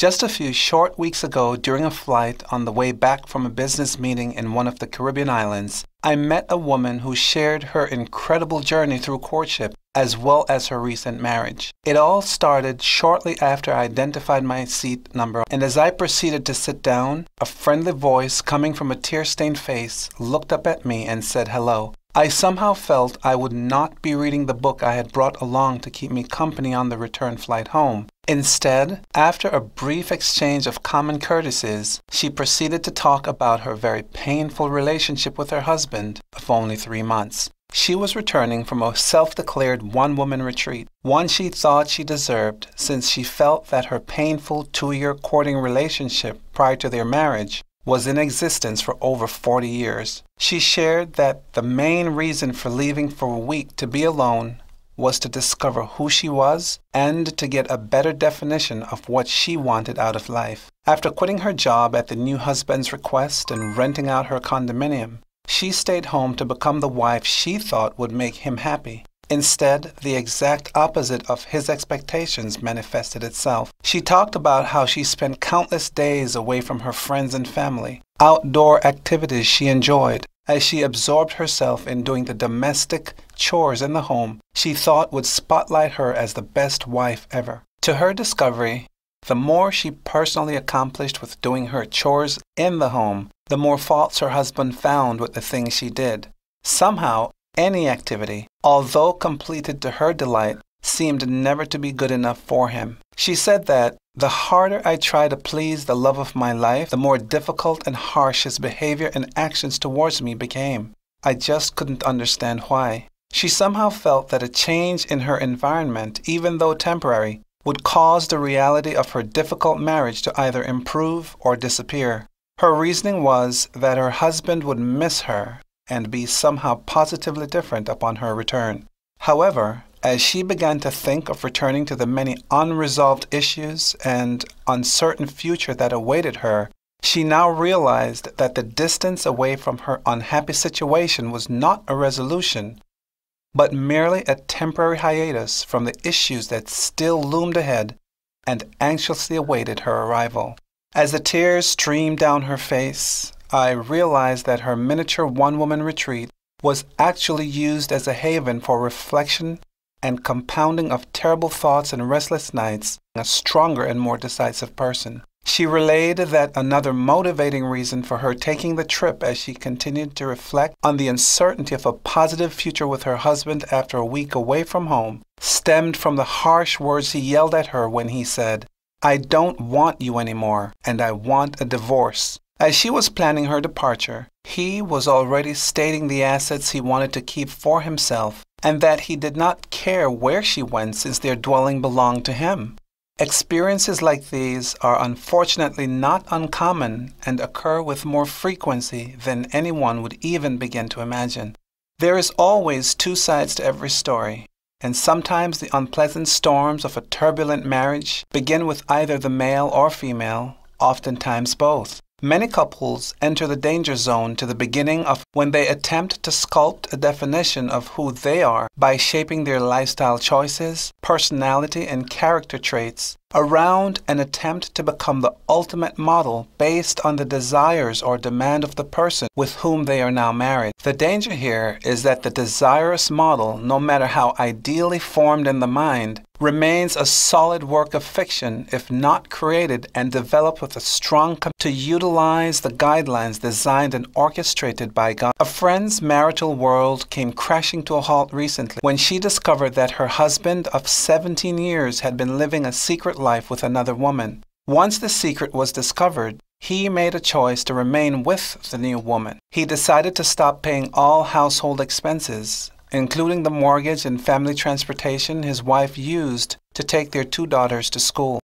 Just a few short weeks ago, during a flight on the way back from a business meeting in one of the Caribbean islands, I met a woman who shared her incredible journey through courtship as well as her recent marriage. It all started shortly after I identified my seat number, and as I proceeded to sit down, a friendly voice coming from a tear-stained face looked up at me and said hello. I somehow felt I would not be reading the book I had brought along to keep me company on the return flight home. Instead, after a brief exchange of common courtesies, she proceeded to talk about her very painful relationship with her husband of only 3 months. She was returning from a self-declared one-woman retreat, one she thought she deserved since she felt that her painful 2-year courting relationship prior to their marriage was in existence for over 40 years. She shared that the main reason for leaving for a week to be alone was to discover who she was and to get a better definition of what she wanted out of life. After quitting her job at the new husband's request and renting out her condominium, she stayed home to become the wife she thought would make him happy. Instead, the exact opposite of his expectations manifested itself. She talked about how she spent countless days away from her friends and family, outdoor activities she enjoyed, as she absorbed herself in doing the domestic chores in the home she thought would spotlight her as the best wife ever. To her discovery, the more she personally accomplished with doing her chores in the home, the more faults her husband found with the things she did. Somehow, any activity, although completed to her delight, seemed never to be good enough for him. She said that the harder I try to please the love of my life, the more difficult and harsh his behavior and actions towards me became. I just couldn't understand why. She somehow felt that a change in her environment, even though temporary, would cause the reality of her difficult marriage to either improve or disappear. Her reasoning was that her husband would miss her and be somehow positively different upon her return. However, as she began to think of returning to the many unresolved issues and uncertain future that awaited her, she now realized that the distance away from her unhappy situation was not a resolution, but merely a temporary hiatus from the issues that still loomed ahead and anxiously awaited her arrival. As the tears streamed down her face, I realized that her miniature one-woman retreat was actually used as a haven for reflection and compounding of terrible thoughts and restless nights, a stronger and more decisive person. She relayed that another motivating reason for her taking the trip as she continued to reflect on the uncertainty of a positive future with her husband after a week away from home stemmed from the harsh words he yelled at her when he said, "I don't want you anymore, and I want a divorce." As she was planning her departure, he was already stating the assets he wanted to keep for himself and that he did not care where she went since their dwelling belonged to him. Experiences like these are unfortunately not uncommon and occur with more frequency than anyone would even begin to imagine. There is always 2 sides to every story, and sometimes the unpleasant storms of a turbulent marriage begin with either the male or female, oftentimes both. Many couples enter the danger zone to the beginning of when they attempt to sculpt a definition of who they are by shaping their lifestyle choices, personality, and character traits around an attempt to become the ultimate model based on the desires or demand of the person with whom they are now married. The danger here is that the desirous model, no matter how ideally formed in the mind, remains a solid work of fiction if not created and developed with a strong commitment to utilize the guidelines designed and orchestrated by God. A friend's marital world came crashing to a halt recently when she discovered that her husband of 17 years had been living a secret life with another woman. Once the secret was discovered, he made a choice to remain with the new woman. He decided to stop paying all household expenses, including the mortgage and family transportation his wife used to take their 2 daughters to school.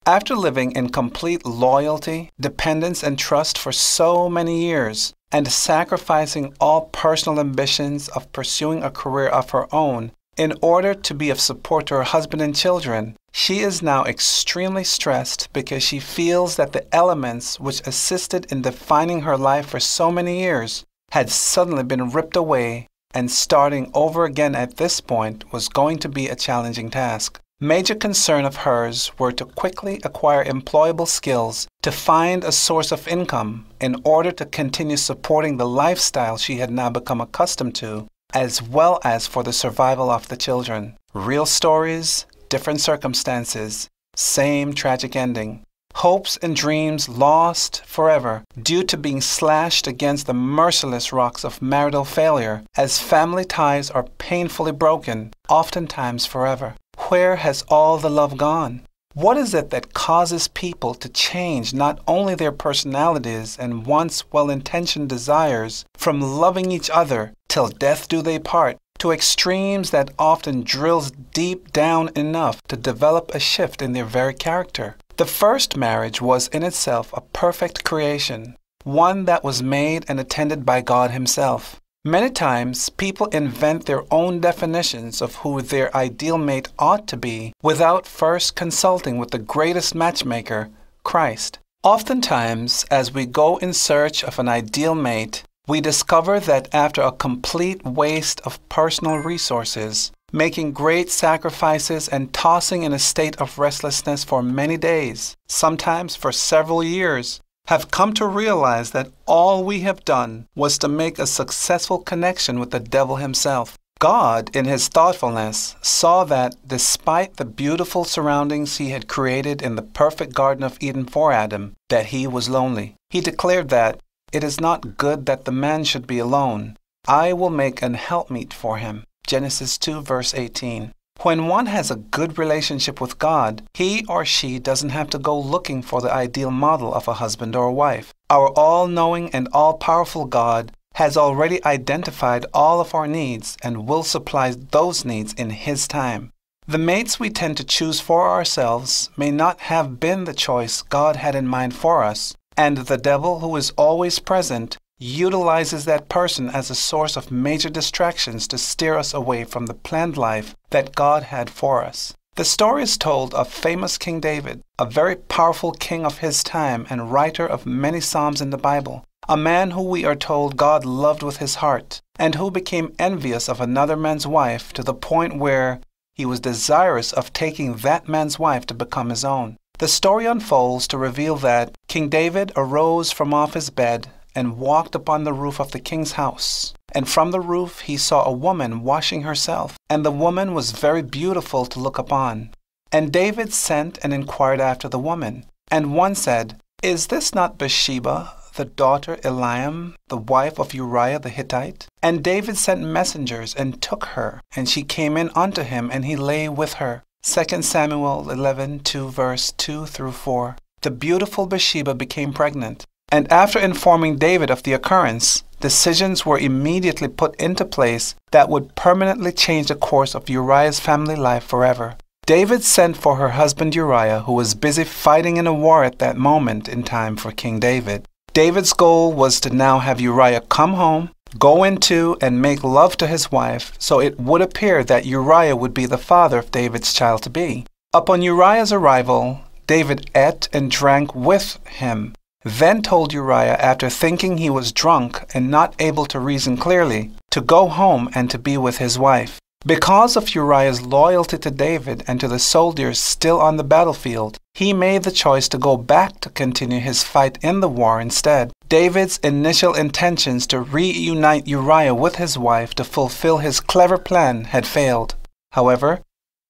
After living in complete loyalty, dependence, and trust for so many years, and sacrificing all personal ambitions of pursuing a career of her own in order to be of support to her husband and children, she is now extremely stressed because she feels that the elements which assisted in defining her life for so many years had suddenly been ripped away, and starting over again at this point was going to be a challenging task. Major concern of hers were to quickly acquire employable skills to find a source of income in order to continue supporting the lifestyle she had now become accustomed to, as well as for the survival of the children. Real stories, different circumstances, same tragic ending. Hopes and dreams lost forever due to being slashed against the merciless rocks of marital failure, as family ties are painfully broken, oftentimes forever. Where has all the love gone? What is it that causes people to change not only their personalities and once well-intentioned desires from loving each other till death do they part, to extremes that often drills deep down enough to develop a shift in their very character? The first marriage was in itself a perfect creation, one that was made and attended by God Himself. Many times, people invent their own definitions of who their ideal mate ought to be without first consulting with the greatest matchmaker, Christ. Oftentimes, as we go in search of an ideal mate, we discover that after a complete waste of personal resources, making great sacrifices and tossing in a state of restlessness for many days, sometimes for several years, have come to realize that all we have done was to make a successful connection with the devil himself. God, in His thoughtfulness, saw that despite the beautiful surroundings He had created in the perfect Garden of Eden for Adam, that he was lonely. He declared that, "It is not good that the man should be alone. I will make an helpmeet for him." Genesis 2 verse 18. When one has a good relationship with God, he or she doesn't have to go looking for the ideal model of a husband or a wife. Our all-knowing and all-powerful God has already identified all of our needs and will supply those needs in His time. The mates we tend to choose for ourselves may not have been the choice God had in mind for us, and the devil, who is always present, utilizes that person as a source of major distractions to steer us away from the planned life that God had for us. The story is told of famous King David, a very powerful king of his time and writer of many psalms in the Bible, a man who we are told God loved with his heart, and who became envious of another man's wife to the point where he was desirous of taking that man's wife to become his own. The story unfolds to reveal that King David arose from off his bed and walked upon the roof of the king's house. And from the roof he saw a woman washing herself, and the woman was very beautiful to look upon. And David sent and inquired after the woman. And one said, "Is this not Bathsheba, the daughter Eliam, the wife of Uriah the Hittite?" And David sent messengers and took her, and she came in unto him, and he lay with her. 2 Samuel 11:2 verse 2 through 4. The beautiful Bathsheba became pregnant. And after informing David of the occurrence, decisions were immediately put into place that would permanently change the course of Uriah's family life forever. David sent for her husband Uriah, who was busy fighting in a war at that moment in time for King David. David's goal was to now have Uriah come home, go into and make love to his wife, so it would appear that Uriah would be the father of David's child-to-be. Upon Uriah's arrival, David ate and drank with him, then told Uriah, after thinking he was drunk and not able to reason clearly, to go home and to be with his wife. Because of Uriah's loyalty to David and to the soldiers still on the battlefield, he made the choice to go back to continue his fight in the war instead. David's initial intentions to reunite Uriah with his wife to fulfill his clever plan had failed. However,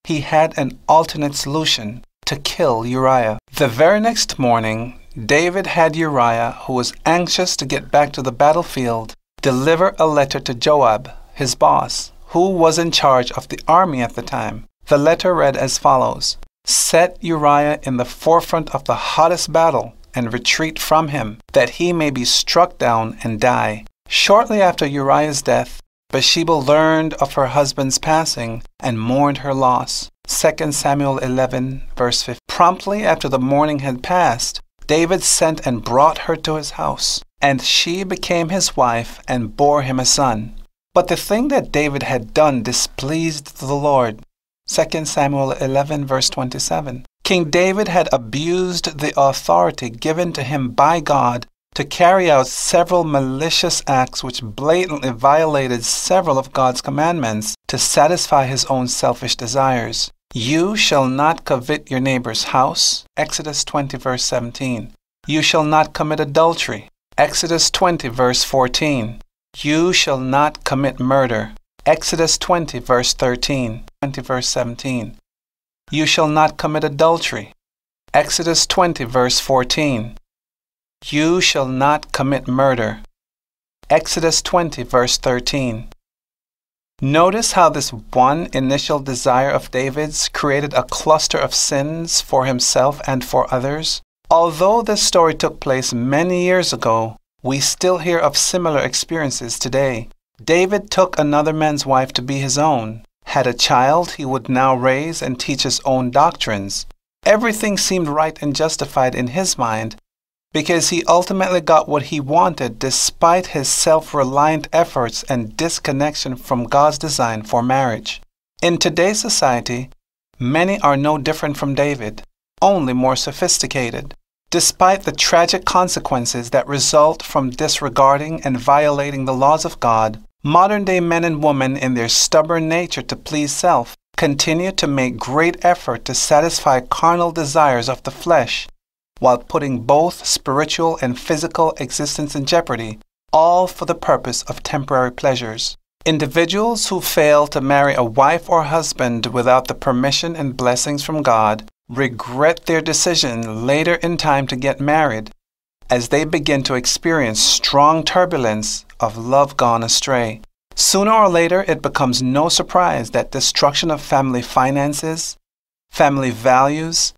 he had an alternate solution: to kill Uriah. The very next morning, David had Uriah, who was anxious to get back to the battlefield, deliver a letter to Joab, his boss, who was in charge of the army at the time. The letter read as follows: "Set Uriah in the forefront of the hottest battle and retreat from him, that he may be struck down and die." Shortly after Uriah's death, Bathsheba learned of her husband's passing and mourned her loss. 2 Samuel 11 verse 15. Promptly after the mourning had passed, David sent and brought her to his house, and she became his wife and bore him a son. But the thing that David had done displeased the Lord. 2 Samuel 11 verse 27. King David had abused the authority given to him by God to carry out several malicious acts which blatantly violated several of God's commandments to satisfy his own selfish desires. You shall not covet your neighbor's house. Exodus 20, verse 17. You shall not commit adultery. Exodus 20, verse 14. You shall not commit murder. Exodus 20, verse 13. 20, verse 17. You shall not commit adultery. Exodus 20, verse 14. You shall not commit murder. Exodus 20, verse 13. Notice how this one initial desire of David's created a cluster of sins for himself and for others. Although this story took place many years ago, we still hear of similar experiences today. David took another man's wife to be his own, had a child he would now raise and teach his own doctrines. Everything seemed right and justified in his mind because he ultimately got what he wanted despite his self-reliant efforts and disconnection from God's design for marriage. In today's society, many are no different from David, only more sophisticated. Despite the tragic consequences that result from disregarding and violating the laws of God, modern-day men and women, in their stubborn nature to please self, continue to make great effort to satisfy carnal desires of the flesh, while putting both spiritual and physical existence in jeopardy, all for the purpose of temporary pleasures. Individuals who fail to marry a wife or husband without the permission and blessings from God regret their decision later in time to get married, as they begin to experience strong turbulence of love gone astray. Sooner or later, it becomes no surprise that destruction of family finances, family values,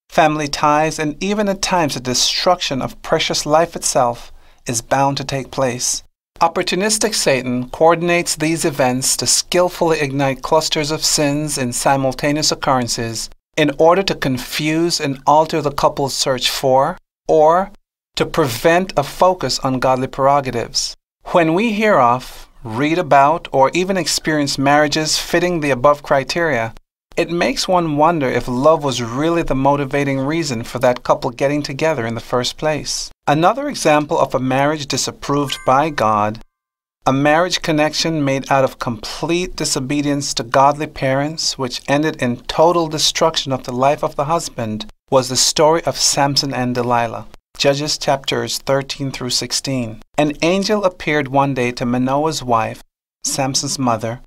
family ties, and even at times the destruction of precious life itself is bound to take place. Opportunistic Satan coordinates these events to skillfully ignite clusters of sins in simultaneous occurrences in order to confuse and alter the couple's search for, or to prevent a focus on godly prerogatives. When we hear of, read about, or even experience marriages fitting the above criteria, it makes one wonder if love was really the motivating reason for that couple getting together in the first place. Another example of a marriage disapproved by God, a marriage connection made out of complete disobedience to godly parents, which ended in total destruction of the life of the husband, was the story of Samson and Delilah. Judges chapters 13 through 16. An angel appeared one day to Manoah's wife, Samson's mother,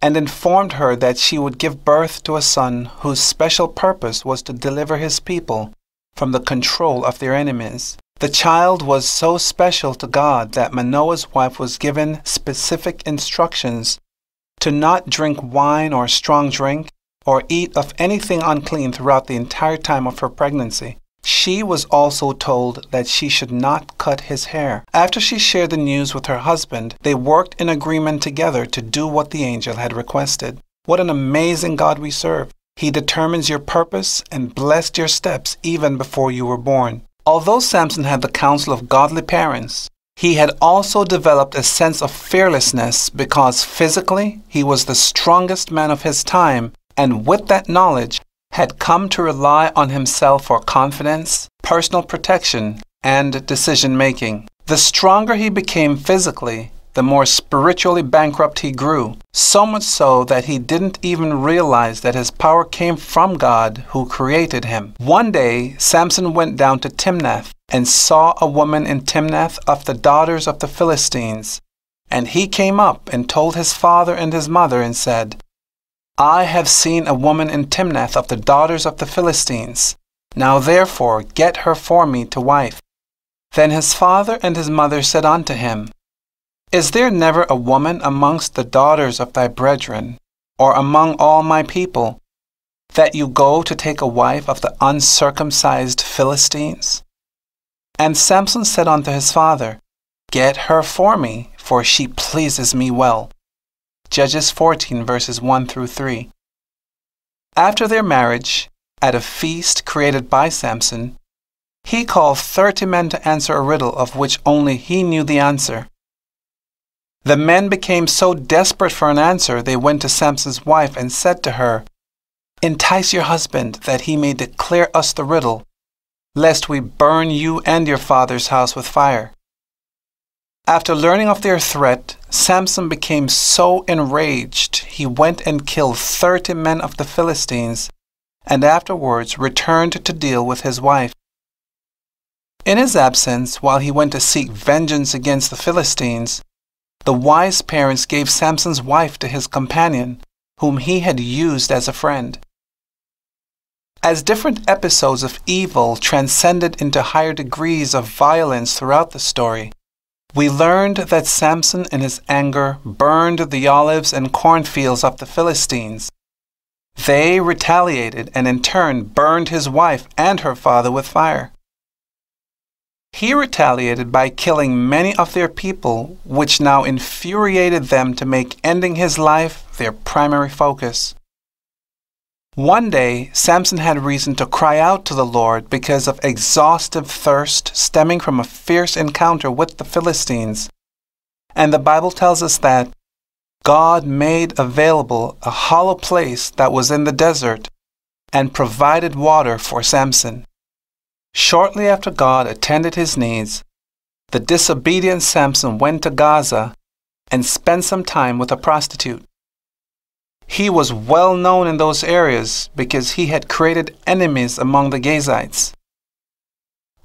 and informed her that she would give birth to a son whose special purpose was to deliver his people from the control of their enemies. The child was so special to God that Manoah's wife was given specific instructions to not drink wine or strong drink or eat of anything unclean throughout the entire time of her pregnancy. She was also told that she should not cut his hair. After she shared the news with her husband, they worked in agreement together to do what the angel had requested. What an amazing God we serve. He determines your purpose and blessed your steps even before you were born. Although Samson had the counsel of godly parents, he had also developed a sense of fearlessness because physically he was the strongest man of his time, and with that knowledge, had come to rely on himself for confidence, personal protection, and decision-making. The stronger he became physically, the more spiritually bankrupt he grew, so much so that he didn't even realize that his power came from God who created him. One day, Samson went down to Timnath and saw a woman in Timnath of the daughters of the Philistines. And he came up and told his father and his mother and said, I have seen a woman in Timnath of the daughters of the Philistines. Now therefore get her for me to wife. Then his father and his mother said unto him, Is there never a woman amongst the daughters of thy brethren, or among all my people, that you go to take a wife of the uncircumcised Philistines? And Samson said unto his father, Get her for me, for she pleases me well. Judges 14 verses 1 through 3. After their marriage, at a feast created by Samson, he called 30 men to answer a riddle of which only he knew the answer. The men became so desperate for an answer, they went to Samson's wife and said to her, Entice your husband, that he may declare us the riddle, lest we burn you and your father's house with fire. After learning of their threat, Samson became so enraged he went and killed 30 men of the Philistines and afterwards returned to deal with his wife. In his absence, while he went to seek vengeance against the Philistines, the wise parents gave Samson's wife to his companion, whom he had used as a friend. As different episodes of evil transcended into higher degrees of violence throughout the story, we learned that Samson in his anger burned the olives and cornfields of the Philistines. They retaliated and in turn burned his wife and her father with fire. He retaliated by killing many of their people, which now infuriated them to make ending his life their primary focus. One day, Samson had reason to cry out to the Lord because of exhaustive thirst stemming from a fierce encounter with the Philistines. And the Bible tells us that God made available a hollow place that was in the desert and provided water for Samson. Shortly after God attended his needs, the disobedient Samson went to Gaza and spent some time with a prostitute. He was well known in those areas because he had created enemies among the Gazites.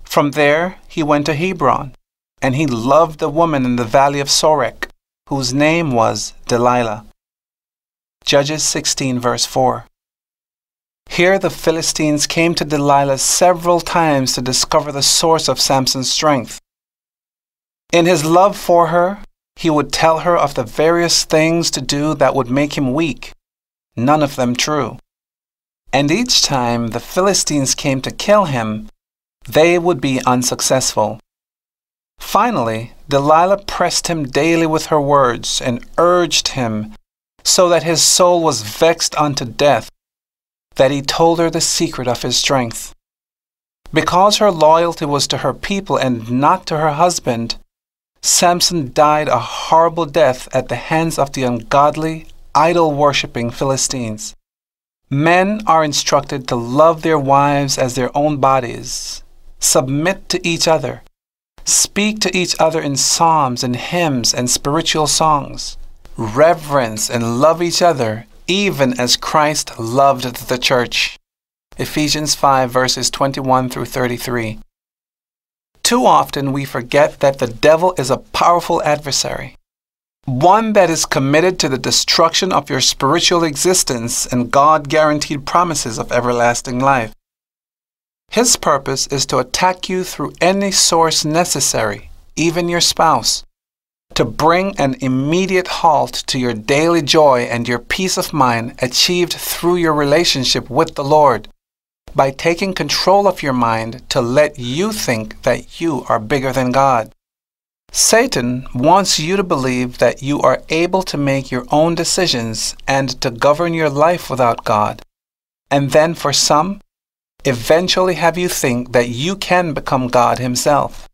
From there, he went to Hebron, and he loved a woman in the valley of Sorek, whose name was Delilah. Judges 16 verse 4. Here the Philistines came to Delilah several times to discover the source of Samson's strength. In his love for her, he would tell her of the various things to do that would make him weak, none of them true. And each time the Philistines came to kill him, they would be unsuccessful. Finally, Delilah pressed him daily with her words and urged him so that his soul was vexed unto death, that he told her the secret of his strength. Because her loyalty was to her people and not to her husband, Samson died a horrible death at the hands of the ungodly, idol-worshipping Philistines. Men are instructed to love their wives as their own bodies, submit to each other, speak to each other in psalms and hymns and spiritual songs, reverence and love each other, even as Christ loved the church. Ephesians 5 verses 21 through 33. Too often we forget that the devil is a powerful adversary, one that is committed to the destruction of your spiritual existence and God-guaranteed promises of everlasting life. His purpose is to attack you through any source necessary, even your spouse, to bring an immediate halt to your daily joy and your peace of mind achieved through your relationship with the Lord, by taking control of your mind to let you think that you are bigger than God. Satan wants you to believe that you are able to make your own decisions and to govern your life without God, and then for some, eventually have you think that you can become God himself.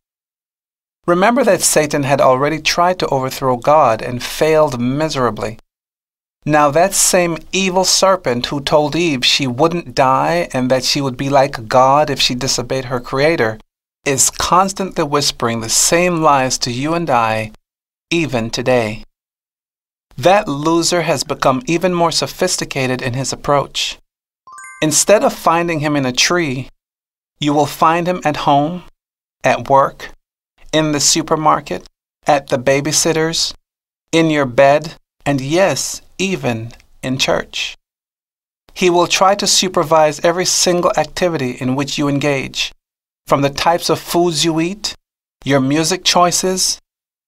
Remember that Satan had already tried to overthrow God and failed miserably. Now that same evil serpent who told Eve she wouldn't die and that she would be like God if she disobeyed her Creator is constantly whispering the same lies to you and I, even today. That loser has become even more sophisticated in his approach. Instead of finding him in a tree, you will find him at home, at work, in the supermarket, at the babysitter's, in your bed, and yes, even in church. He will try to supervise every single activity in which you engage, from the types of foods you eat, your music choices,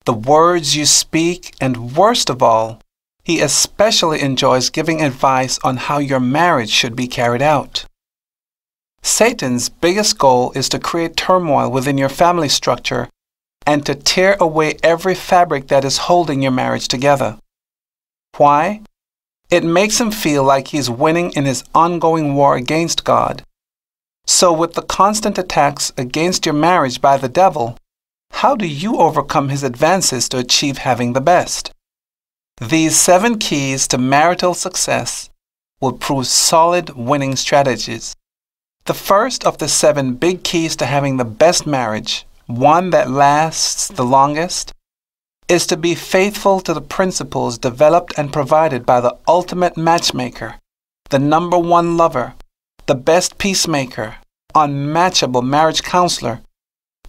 the words you speak, and worst of all, he especially enjoys giving advice on how your marriage should be carried out. Satan's biggest goal is to create turmoil within your family structure and to tear away every fabric that is holding your marriage together. Why? It makes him feel like he's winning in his ongoing war against God. So with the constant attacks against your marriage by the devil, how do you overcome his advances to achieve having the best? These 7 keys to marital success will prove solid winning strategies. The first of the 7 big keys to having the best marriage, one that lasts the longest, is to be faithful to the principles developed and provided by the ultimate matchmaker, the number one lover, the best peacemaker, unmatchable marriage counselor,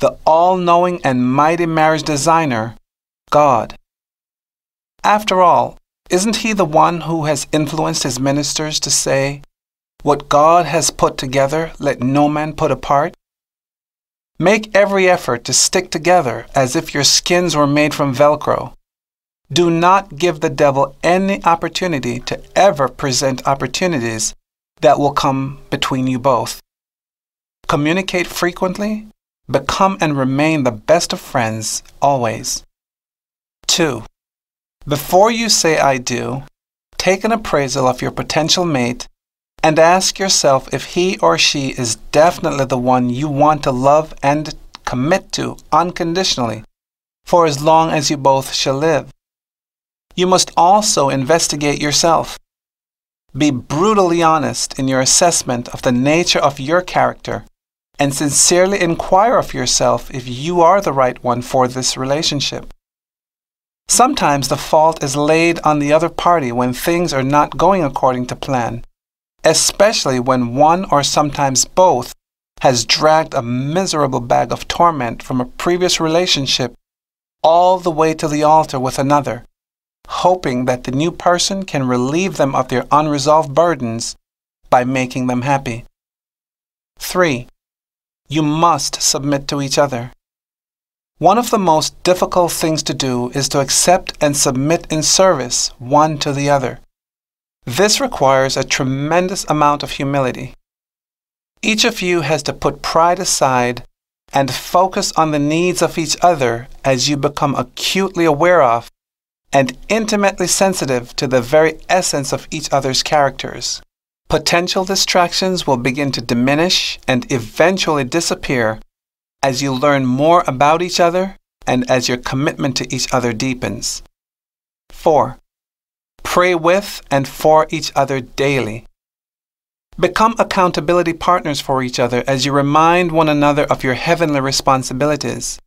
the all-knowing and mighty marriage designer, God. After all, isn't He the one who has influenced His ministers to say, "What God has put together, let no man put apart"? Make every effort to stick together as if your skins were made from Velcro. Do not give the devil any opportunity to ever present opportunities that will come between you both. Communicate frequently. Become and remain the best of friends always. 2. Before you say "I do," take an appraisal of your potential mate and ask yourself if he or she is definitely the one you want to love and commit to unconditionally for as long as you both shall live. You must also investigate yourself. Be brutally honest in your assessment of the nature of your character and sincerely inquire of yourself if you are the right one for this relationship. Sometimes the fault is laid on the other party when things are not going according to plan, especially when one or sometimes both has dragged a miserable bag of torment from a previous relationship all the way to the altar with another, hoping that the new person can relieve them of their unresolved burdens by making them happy. 3. You must submit to each other. One of the most difficult things to do is to accept and submit in service one to the other. This requires a tremendous amount of humility. Each of you has to put pride aside and focus on the needs of each other as you become acutely aware of and intimately sensitive to the very essence of each other's characters. Potential distractions will begin to diminish and eventually disappear as you learn more about each other and as your commitment to each other deepens. 4. Pray with and for each other daily. Become accountability partners for each other as you remind one another of your heavenly responsibilities.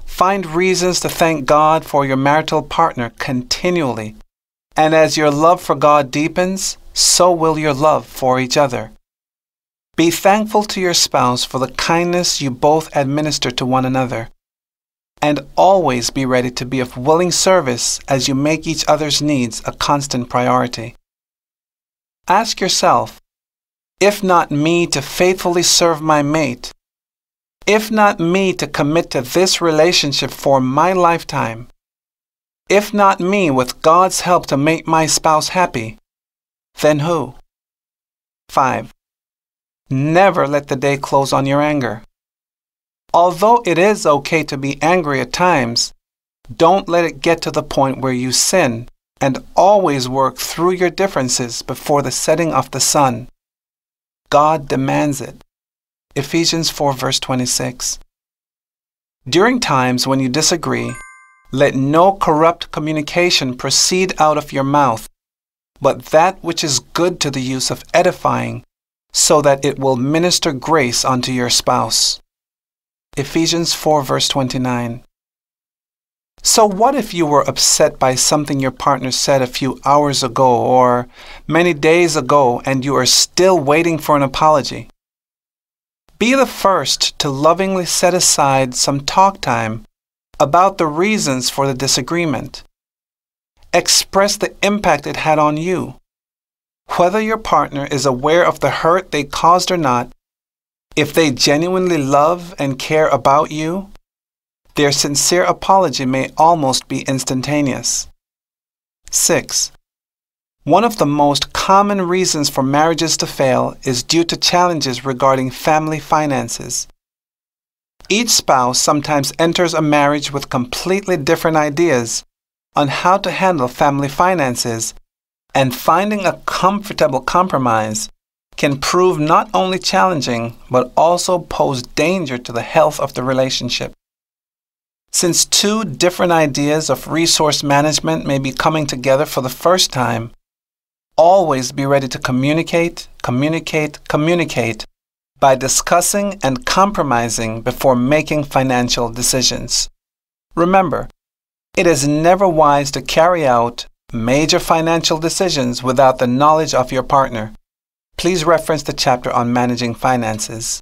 Find reasons to thank God for your marital partner continually, and as your love for God deepens, so will your love for each other. Be thankful to your spouse for the kindness you both administer to one another, and always be ready to be of willing service as you make each other's needs a constant priority. Ask yourself, if not me to faithfully serve my mate, if not me to commit to this relationship for my lifetime, if not me with God's help to make my spouse happy, then who? 5. Never let the day close on your anger. Although it is okay to be angry at times, don't let it get to the point where you sin, and always work through your differences before the setting of the sun. God demands it. Ephesians 4 verse 26. During times when you disagree, let no corrupt communication proceed out of your mouth, but that which is good to the use of edifying, so that it will minister grace unto your spouse. Ephesians 4 verse 29. So what if you were upset by something your partner said a few hours ago or many days ago and you are still waiting for an apology? Be the first to lovingly set aside some talk time about the reasons for the disagreement. Express the impact it had on you. Whether your partner is aware of the hurt they caused or not, if they genuinely love and care about you, their sincere apology may almost be instantaneous. 6. One of the most common reasons for marriages to fail is due to challenges regarding family finances. Each spouse sometimes enters a marriage with completely different ideas on how to handle family finances, and finding a comfortable compromise can prove not only challenging but also pose danger to the health of the relationship. Since two different ideas of resource management may be coming together for the first time, always be ready to communicate by discussing and compromising before making financial decisions. Remember, It is never wise to carry out major financial decisions without the knowledge of your partner. Please reference the chapter on managing finances.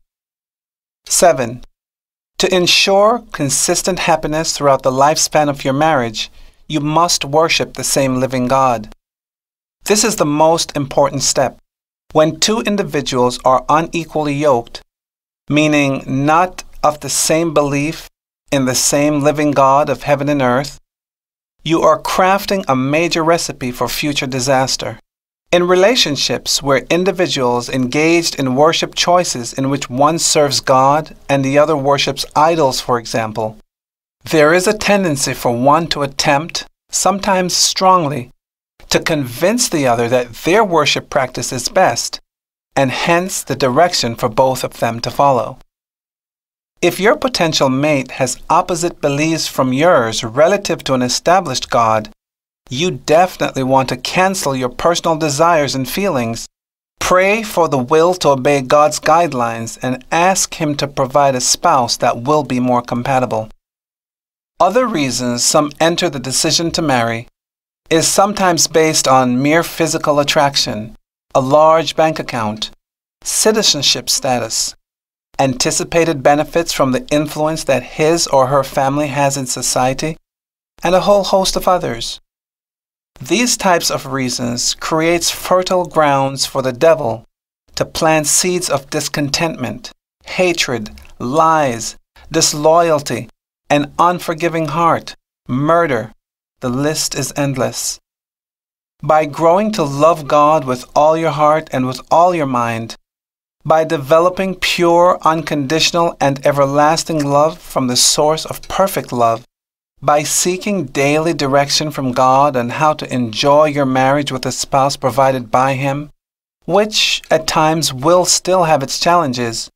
7. To ensure consistent happiness throughout the lifespan of your marriage, you must worship the same living God. This is the most important step. When two individuals are unequally yoked, meaning not of the same belief in the same living God of heaven and earth, you are crafting a major recipe for future disaster. In relationships where individuals engaged in worship choices in which one serves God and the other worships idols, for example, there is a tendency for one to attempt, sometimes strongly, to convince the other that their worship practice is best, and hence the direction for both of them to follow. If your potential mate has opposite beliefs from yours relative to an established God, you definitely want to cancel your personal desires and feelings. Pray for the will to obey God's guidelines and ask Him to provide a spouse that will be more compatible. Other reasons some enter the decision to marry is sometimes based on mere physical attraction, a large bank account, citizenship status, anticipated benefits from the influence that his or her family has in society, and a whole host of others. These types of reasons creates fertile grounds for the devil to plant seeds of discontentment, hatred, lies, disloyalty, an unforgiving heart, murder. The list is endless. By growing to love God with all your heart and with all your mind, by developing pure, unconditional, and everlasting love from the source of perfect love, by seeking daily direction from God on how to enjoy your marriage with a spouse provided by Him, which at times will still have its challenges,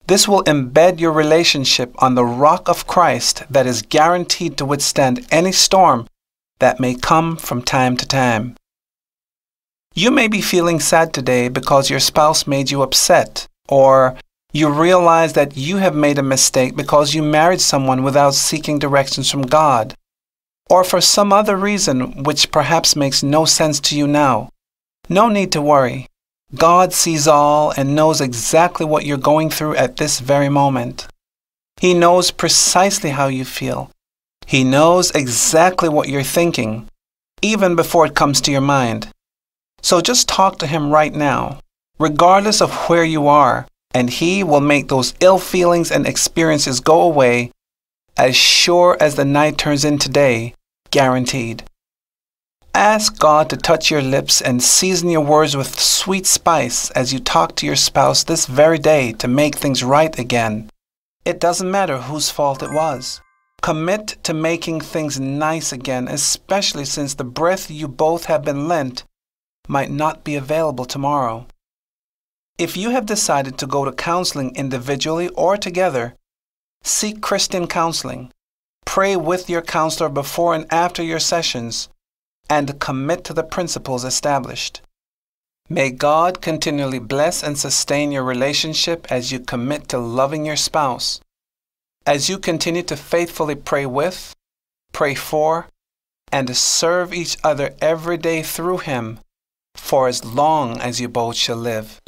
this will embed your relationship on the rock of Christ that is guaranteed to withstand any storm that may come from time to time. You may be feeling sad today because your spouse made you upset, or you realize that you have made a mistake because you married someone without seeking directions from God, or for some other reason which perhaps makes no sense to you now. No need to worry. God sees all and knows exactly what you're going through at this very moment. He knows precisely how you feel. He knows exactly what you're thinking, even before it comes to your mind. So just talk to Him right now, regardless of where you are, and He will make those ill feelings and experiences go away as sure as the night turns into day, guaranteed. Ask God to touch your lips and season your words with sweet spice as you talk to your spouse this very day to make things right again. It doesn't matter whose fault it was. Commit to making things nice again, especially since the breath you both have been lent might not be available tomorrow. If you have decided to go to counseling individually or together, seek Christian counseling. Pray with your counselor before and after your sessions, and commit to the principles established. May God continually bless and sustain your relationship as you commit to loving your spouse, as you continue to faithfully pray with, pray for, and serve each other every day through Him, for as long as you both shall live.